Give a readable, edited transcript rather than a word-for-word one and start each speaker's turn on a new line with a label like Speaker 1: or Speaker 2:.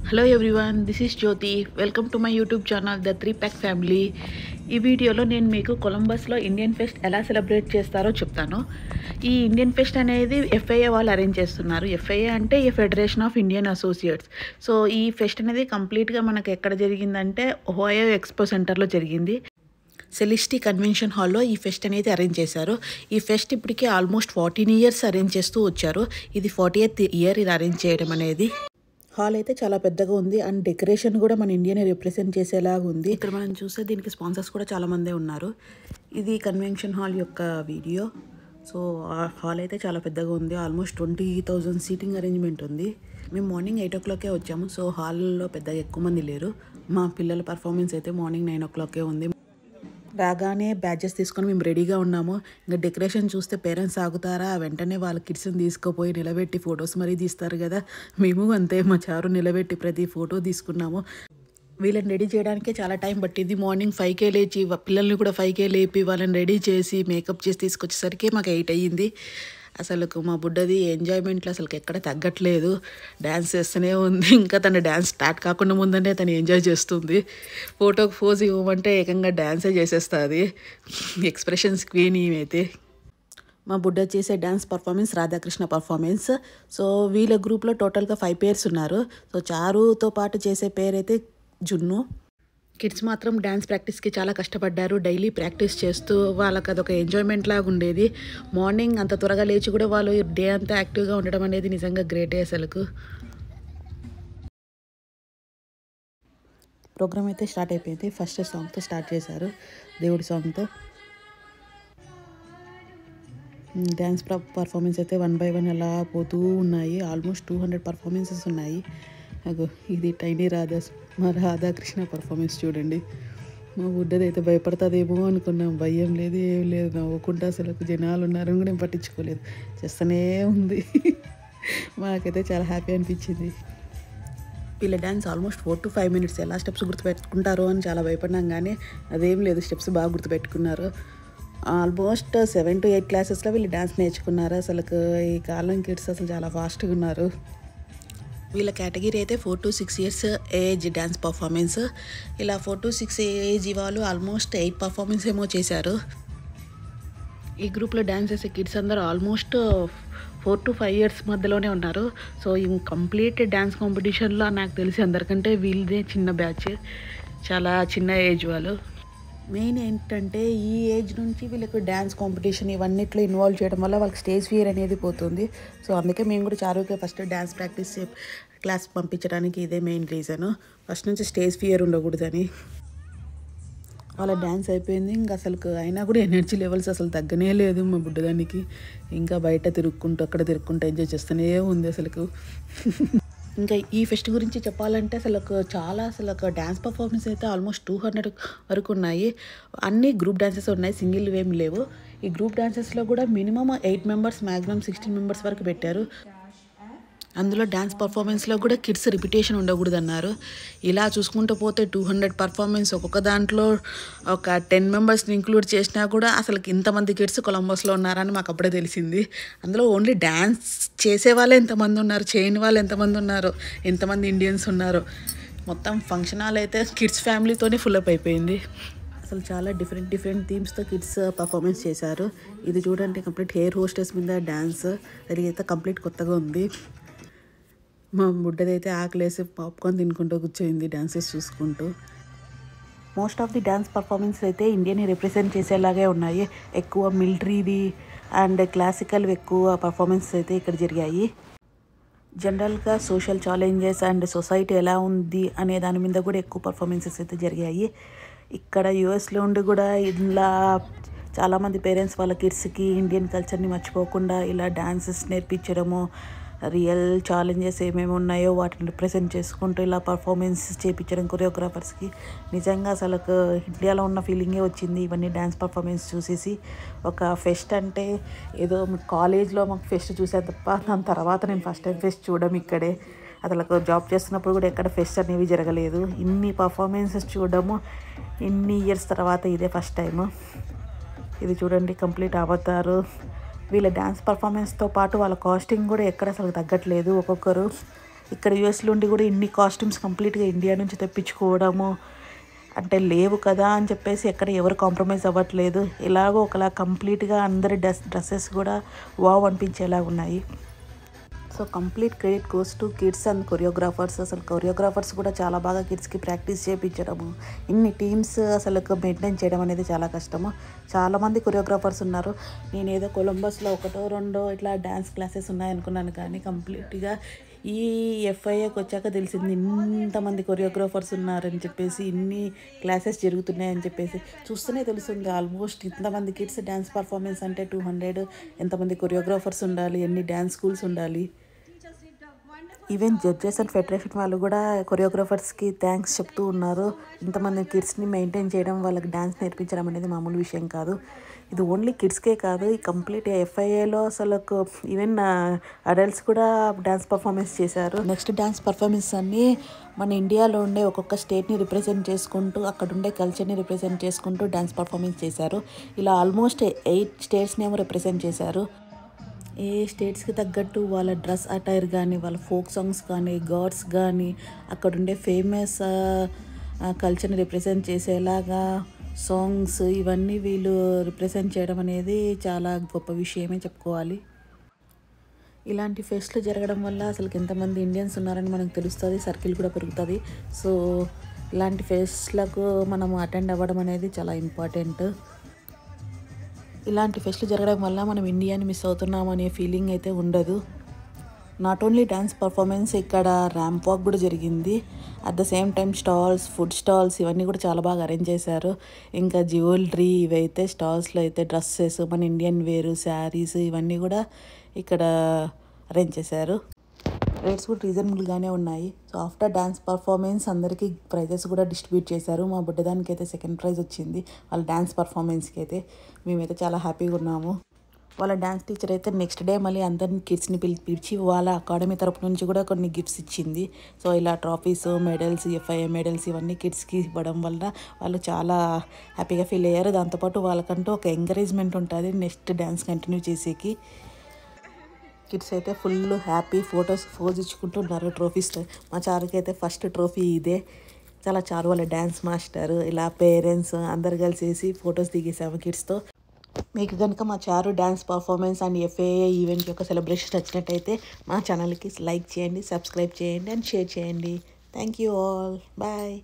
Speaker 1: Hello everyone, this is Jyothi. Welcome to my YouTube channel the 3 pack family. ఈ వీడియోలో నేను మీకు కొలంబస్లో ఇండియన్ ఫెస్ట్ ఎలా సెలబ్రేట్ చేస్తారో చెప్తాను. ఈ ఇండియన్ ఫెస్ట్ అనేది ఎఫ్ఐఏ వాళ్ళు అరేంజ్ చేస్తున్నారు. ఎఫ్ఐఏ అంటే ఈ federation of Indian associates. So ఈ ఫెస్ట్ అనేది కంప్లీట్గా మనకు ఎక్కడ జరిగిందంటే ఓహయో ఎక్స్పో సెంటర్లో జరిగింది. సెలిస్టీ కన్వెన్షన్ హాల్లో ఈ ఫెస్ట్ అనేది అరేంజ్ చేశారు. ఈ ఫెస్ట్ ఇప్పటికే ఆల్మోస్ట్ 14 years అరేంజ్ చేస్తూ వచ్చారు. ఇది 40th year ఇది అరేంజ్ చేయడం అనేది. హాల్ అయితే చాలా పెద్దగా ఉంది అండ్ డెకరేషన్ కూడా మన ఇండియాని రిప్రజెంట్ చేసేలాగా ఉంది. ఇక్కడ మనం చూస్తే దీనికి స్పాన్సర్స్ కూడా చాలా మందే ఉన్నారు. ఇది కన్వెన్షన్ హాల్ యొక్క వీడియో. సో ఆ హాల్ అయితే చాలా పెద్దగా ఉంది. ఆల్మోస్ట్ 20,000 సీటింగ్ అరేంజ్మెంట్ ఉంది. మేము మార్నింగ్ 8 o'clock వచ్చాము. సో హాల్లో పెద్దగా ఎక్కువ మంది లేరు. మా పిల్లల పర్ఫార్మెన్స్ అయితే మార్నింగ్ 9 o'clock ఉంది. రాగానే బ్యాచెస్ తీసుకొని మేము రెడీగా ఉన్నాము. ఇంకా డెకరేషన్ చూస్తే పేరెంట్స్ ఆగుతారా, వెంటనే వాళ్ళ కిడ్స్ని తీసుకుపోయి నిలబెట్టి ఫొటోస్ మరీ తీస్తారు కదా. మేము అంతే, మా చారు నిలబెట్టి ప్రతి ఫోటో తీసుకున్నాము. వీళ్ళని రెడీ చేయడానికే చాలా టైం పట్టింది. మార్నింగ్ 5 లేచి పిల్లల్ని కూడా 5 లేపి వాళ్ళని రెడీ చేసి మేకప్ చేసి తీసుకొచ్చేసరికి మాకు 8 అయ్యింది. అసలు మా బుడ్డది ఎంజాయ్మెంట్లో అసలు ఎక్కడ తగ్గట్లేదు. డ్యాన్స్ చేస్తూనే ఉంది. ఇంకా తన డ్యాన్స్ స్టార్ట్ కాకుండా ముందంటే తను ఎంజాయ్ చేస్తుంది. ఫోటోకి పోజ్ ఇవ్వమంటే ఏకంగా డ్యాన్సే చేసేస్తుంది. ఎక్స్ప్రెషన్స్ క్వీన్ ఈమెయితే. మా బుడ్డ చేసే dance performance Radhakrishna performance. So వీళ్ళ గ్రూప్లో టోటల్గా 5 pairs ఉన్నారు. సో చారుతో పాటు చేసే పేరు అయితే జున్ను. కిడ్స్ మాత్రం డ్యాన్స్ ప్రాక్టీస్కి చాలా కష్టపడ్డారు. డైలీ ప్రాక్టీస్ చేస్తూ వాళ్ళకి అదొక ఎంజాయ్మెంట్ లాగా ఉండేది. మార్నింగ్ అంత త్వరగా లేచి కూడా వాళ్ళు డే అంతా యాక్టివ్గా ఉండడం అనేది నిజంగా గ్రేటే అసలుకు. ప్రోగ్రామ్ అయితే స్టార్ట్ అయిపోయింది. ఫస్ట్ సాంగ్తో స్టార్ట్ చేశారు, దేవుడి సాంగ్తో. డ్యాన్స్ పర్ఫార్మెన్స్ అయితే 1 by 1 అలా పోతూ ఉన్నాయి. ఆల్మోస్ట్ 200 పర్ఫార్మెన్సెస్ ఉన్నాయి. అగో ఇది టైనీ మా రాధాకృష్ణ పర్ఫార్మెన్స్ చూడండి. మా బుడ్డది అయితే భయపడుతుందేమో అనుకున్నాం. భయం లేదు, ఏం లేదు. నవ్వుకుంటా అసలు జనాలు ఉన్నారని కూడా ఏం పట్టించుకోలేదు, చేస్తూనే ఉంది. మాకైతే చాలా హ్యాపీ అనిపించింది. వీళ్ళ డ్యాన్స్ ఆల్మోస్ట్ 4 to 5 minutes. ఎలా స్టెప్స్ గుర్తుపెట్టుకుంటారో అని చాలా భయపడినాం, కానీ అదేం లేదు, స్టెప్స్ బాగా గుర్తుపెట్టుకున్నారు. ఆల్మోస్ట్ 7 to 8 classes వీళ్ళు డ్యాన్స్ నేర్చుకున్నారు. అసలు ఈ కాలం కిడ్స్ అసలు చాలా ఫాస్ట్గా ఉన్నారు. వీళ్ళ కేటగిరీ అయితే 4 to 6 years age dance performance. ఇలా 4 to 6 ఏజ్ వాళ్ళు ఆల్మోస్ట్ 8 పర్ఫార్మెన్స్ ఏమో చేశారు. ఈ గ్రూప్లో డ్యాన్స్ చేసే కిడ్స్ అందరూ ఆల్మోస్ట్ 4 to 5 years మధ్యలోనే ఉన్నారు. సో ఈ కంప్లీట్ డ్యాన్స్ కాంపిటీషన్లో నాకు తెలిసి అందరికంటే వీళ్ళదే చిన్న బ్యాచ్, చాలా చిన్న ఏజ్ వాళ్ళు. మెయిన్ ఏంటంటే ఈ ఏజ్ నుంచి వీళ్ళకి డ్యాన్స్ కాంపిటీషన్ ఇవన్నిట్లో ఇన్వాల్వ్ చేయడం వల్ల వాళ్ళకి స్టేజ్ ఫియర్ అనేది పోతుంది. సో అందుకే మేము కూడా చారుకి ఫస్ట్ డ్యాన్స్ ప్రాక్టీస్ క్లాస్ పంపించడానికి ఇదే మెయిన్ రీజను. ఫస్ట్ నుంచి స్టేజ్ ఫియర్ ఉండకూడదని. వాళ్ళ డ్యాన్స్ అయిపోయింది. ఇంకా అసలు అయినా కూడా ఎనర్జీ లెవెల్స్ అసలు తగ్గనే లేదు మా బుడ్డదానికి. ఇంకా బయట తిరుక్కుంటూ అక్కడ తిరుక్కుంటూ ఎంజాయ్ చేస్తూనే ఉంది అసలు. ఇంకా ఈ ఫెస్ట్ గురించి చెప్పాలంటే అసలు డ్యాన్స్ పర్ఫార్మెన్స్ అయితే ఆల్మోస్ట్ 200 వరకు ఉన్నాయి. అన్ని గ్రూప్ డ్యాన్సెస్ ఉన్నాయి, సింగిల్ ఏమి లేవు. ఈ గ్రూప్ డ్యాన్సెస్లో కూడా మినిమం 8 members, మ్యాక్సిమం 16 members వరకు పెట్టారు. అందులో డ్యాన్స్ పర్ఫార్మెన్స్లో కూడా కిడ్స్ రిపిటేషన్ ఉండకూడదు అన్నారు. ఇలా చూసుకుంటూ పోతే 200 పర్ఫార్మెన్స్, ఒక్కొక్క దాంట్లో ఒక 10 members ఇంక్లూడ్ చేసినా కూడా అసలు ఇంతమంది కిడ్స్ కొలంబస్లో ఉన్నారని మాకు అప్పుడే తెలిసింది. అందులో ఓన్లీ డ్యాన్స్ చేసే వాళ్ళు ఎంతమంది ఉన్నారు, చేయని వాళ్ళు ఎంతమంది ఉన్నారు, ఎంతమంది ఇండియన్స్ ఉన్నారు. మొత్తం ఫంక్షన్ హాల్ అయితే కిడ్స్ ఫ్యామిలీతోనే ఫుల్అప్ అయిపోయింది. అసలు చాలా డిఫరెంట్ థీమ్స్తో కిడ్స్ పర్ఫార్మెన్స్ చేశారు. ఇది చూడండి, కంప్లీట్ హెయిర్ హోస్టెస్ మీద డ్యాన్స్. అది అయితే కంప్లీట్ కొత్తగా ఉంది. మా బుడ్డదైతే ఆకలేసి పాప్కార్న్ తినుకుంటూ కూర్చోయింది డ్యాన్సెస్ చూసుకుంటూ. Most of the dance performance అయితే ఇండియాని రిప్రజెంట్ చేసేలాగే ఉన్నాయి. ఎక్కువ మిలిటరీది అండ్ క్లాసికల్ ఎక్కువ పర్ఫార్మెన్స్ అయితే ఇక్కడ జరిగాయి. జనరల్గా సోషల్ ఛాలెంజెస్ అండ్ సొసైటీ ఎలా ఉంది అనే దాని మీద కూడా ఎక్కువ పర్ఫార్మెన్సెస్ అయితే జరిగాయి. ఇక్కడ యూఎస్లో ఉండి కూడా ఇలా చాలామంది పేరెంట్స్ వాళ్ళ కిడ్స్కి ఇండియన్ కల్చర్ని మర్చిపోకుండా ఇలా డాన్సెస్ నేర్పించడము, రియల్ ఛాలెంజెస్ ఏమేమి ఉన్నాయో వాటిని రిప్రజెంట్ చేసుకుంటూ ఇలా పర్ఫార్మెన్స్ చేయించడం కొరియోగ్రాఫర్స్కి. నిజంగా అసలు ఇండియాలో ఉన్న ఫీలింగే వచ్చింది ఇవన్నీ డ్యాన్స్ పర్ఫార్మెన్స్ చూసేసి. ఒక ఫెస్ట్ అంటే ఏదో కాలేజ్లో మాకు ఫెస్ట్ చూసే తప్ప దాని తర్వాత నేను ఫస్ట్ టైం ఫెస్ట్ చూడడం ఇక్కడే. అసలు జాబ్ చేస్తున్నప్పుడు కూడా ఎక్కడ ఫెస్ట్ అనేవి జరగలేదు. ఇన్ని పర్ఫార్మెన్సెస్ చూడడము ఇన్ని ఇయర్స్ తర్వాత ఇదే ఫస్ట్ టైము. ఇది చూడండి, కంప్లీట్ అవతారు. వీళ్ళ డ్యాన్స్ పర్ఫార్మెన్స్తో పాటు వాళ్ళ కాస్టింగ్ కూడా ఎక్కడ అసలు తగ్గట్లేదు. ఒక్కొక్కరు ఇక్కడ యూఎస్లో ఉండి కూడా ఇన్ని కాస్ట్యూమ్స్ కంప్లీట్గా ఇండియా నుంచి తెప్పించుకోవడము అంటే లేవు కదా అని చెప్పేసి ఎక్కడ ఎవరు కాంప్రమైజ్ అవ్వట్లేదు. ఎలాగో ఒకలా కంప్లీట్గా అందరి డ్రెస్సెస్ కూడా వావ్ అనిపించేలా ఉన్నాయి. So complete credit goes to kids and choreographers. అసలు కొరియోగ్రాఫర్స్ కూడా చాలా బాగా కిడ్స్కి ప్రాక్టీస్ చేయించడము, ఇన్ని టీమ్స్ అసలు మెయింటైన్ చేయడం అనేది చాలా కష్టము. చాలామంది కొరియోగ్రాఫర్స్ ఉన్నారు. నేను ఏదో కొలంబస్లో ఒకటో రెండో ఇట్లా డ్యాన్స్ క్లాసెస్ ఉన్నాయనుకున్నాను, కానీ కంప్లీట్గా ఈ ఎఫ్ఐఏకి వచ్చాక తెలిసింది ఇంతమంది కొరియోగ్రాఫర్స్ ఉన్నారని చెప్పేసి, ఇన్ని క్లాసెస్ జరుగుతున్నాయని చెప్పేసి. చూస్తూనే తెలుస్తుంది ఆల్మోస్ట్ ఇంతమంది కిడ్స్ డ్యాన్స్ పర్ఫార్మెన్స్ అంటే 200, ఎంతమంది కొరియోగ్రాఫర్స్ ఉండాలి, ఎన్ని డ్యాన్స్ స్కూల్స్ ఉండాలి. ఈవెన్ జడ్జెస్ అండ్ ఫెడరేషన్ వాళ్ళు కూడా కొరియోగ్రాఫర్స్కి థ్యాంక్స్ చెప్తూ ఉన్నారు. ఇంతమంది కిడ్స్ని మెయింటైన్ చేయడం, వాళ్ళకి డ్యాన్స్ నేర్పించడం అనేది మామూలు విషయం కాదు. ఇది ఓన్లీ కిడ్స్కే కాదు, ఈ కంప్లీట్ ఎఫ్ఐఏలో అసలు ఈవెన్ అడల్ట్స్ కూడా డ్యాన్స్ పర్ఫార్మెన్స్ చేశారు. నెక్స్ట్ డ్యాన్స్ పర్ఫార్మెన్స్ అన్నీ మన ఇండియాలో ఉండే ఒక్కొక్క స్టేట్ని రిప్రజెంట్ చేసుకుంటూ, అక్కడ ఉండే కల్చర్ని రిప్రజెంట్ చేసుకుంటూ డ్యాన్స్ పర్ఫార్మెన్స్ చేశారు. ఇలా ఆల్మోస్ట్ 8 స్టేట్స్నేమో రిప్రజెంట్ చేశారు. ఏ స్టేట్స్కి తగ్గట్టు వాళ్ళ డ్రెస్ అటైర్ కానీ, వాళ్ళ ఫోక్ సాంగ్స్ కానీ, గాడ్స్ కానీ, అక్కడుండే ఫేమస్ కల్చర్ని రిప్రజెంట్ చేసేలాగా సాంగ్స్ ఇవన్నీ వీళ్ళు రిప్రజెంట్ చేయడం అనేది చాలా గొప్ప విషయమే చెప్పుకోవాలి. ఇలాంటి ఫెస్ట్లు జరగడం వల్ల అసలు ఎంతమంది ఇండియన్స్ ఉన్నారని మనకు తెలుస్తుంది, సర్కిల్ కూడా పెరుగుతుంది. సో ఇలాంటి ఫెస్ట్లకు మనం అటెండ్ అవ్వడం అనేది చాలా ఇంపార్టెంట్. ఇలాంటి ఫెస్ట్లు జరగడం వల్ల మనం ఇండియాని మిస్ అవుతున్నాం అనే ఫీలింగ్ అయితే ఉండదు. నాట్ ఓన్లీ డ్యాన్స్ పర్ఫార్మెన్స్, ఇక్కడ ర్యాంప్ వాక్ కూడా జరిగింది. At the same time stalls, food stalls ఇవన్నీ కూడా చాలా బాగా అరేంజ్ చేశారు. ఇంకా జ్యువెలరీ ఇవైతే స్టాల్స్లో అయితే డ్రెస్సెస్, మన ఇండియన్ వేరు, శారీస్ ఇవన్నీ కూడా ఇక్కడ అరేంజ్ చేశారు. రేట్స్ కూడా రీజనబుల్గానే ఉన్నాయి. సో ఆఫ్టర్ డ్యాన్స్ పర్ఫార్మెన్స్ అందరికీ ప్రైజెస్ కూడా డిస్ట్రిబ్యూట్ చేశారు. మా బుడ్డదానికి అయితే సెకండ్ ప్రైజ్ వచ్చింది వాళ్ళ డ్యాన్స్ పర్ఫార్మెన్స్కి అయితే. మేమైతే చాలా హ్యాపీగా ఉన్నాము. వాళ్ళ డ్యాన్స్ టీచర్ అయితే నెక్స్ట్ డే మళ్ళీ అందరిని కిడ్స్ని పిలిచి వాళ్ళ అకాడమీ తరపు నుంచి కూడా కొన్ని గిఫ్ట్స్ ఇచ్చింది. సో ఇలా ట్రాఫీస్, మెడల్స్, ఎఫ్ఐఏ మెడల్స్ ఇవన్నీ కిడ్స్కి ఇవ్వడం వల్ల వాళ్ళు చాలా హ్యాపీగా ఫీల్ అయ్యారు. దాంతోపాటు వాళ్ళకంటూ ఒక ఎంకరేజ్మెంట్ ఉంటుంది నెక్స్ట్ డ్యాన్స్ కంటిన్యూ చేసేకి. కిడ్స్ అయితే ఫుల్ హ్యాపీ ఫోజ్ ఇచ్చుకుంటున్నారు ట్రోఫీస్తో. మా చారుకి అయితే ఫస్ట్ ట్రోఫీ ఇదే. చాలా చారు వాళ్ళ డ్యాన్స్ మాస్టర్, ఇలా పేరెంట్స్ అందరు కలిసేసి ఫొటోస్ దిగేసాము కిడ్స్తో. మీకు కనుక మా చారు dance performance and FAA event యొక్క సెలబ్రేషన్ నచ్చినట్టయితే మా ఛానల్కి లైక్ చేయండి, సబ్స్క్రైబ్ చేయండి అండ్ షేర్ చేయండి. Thank you all. బాయ్.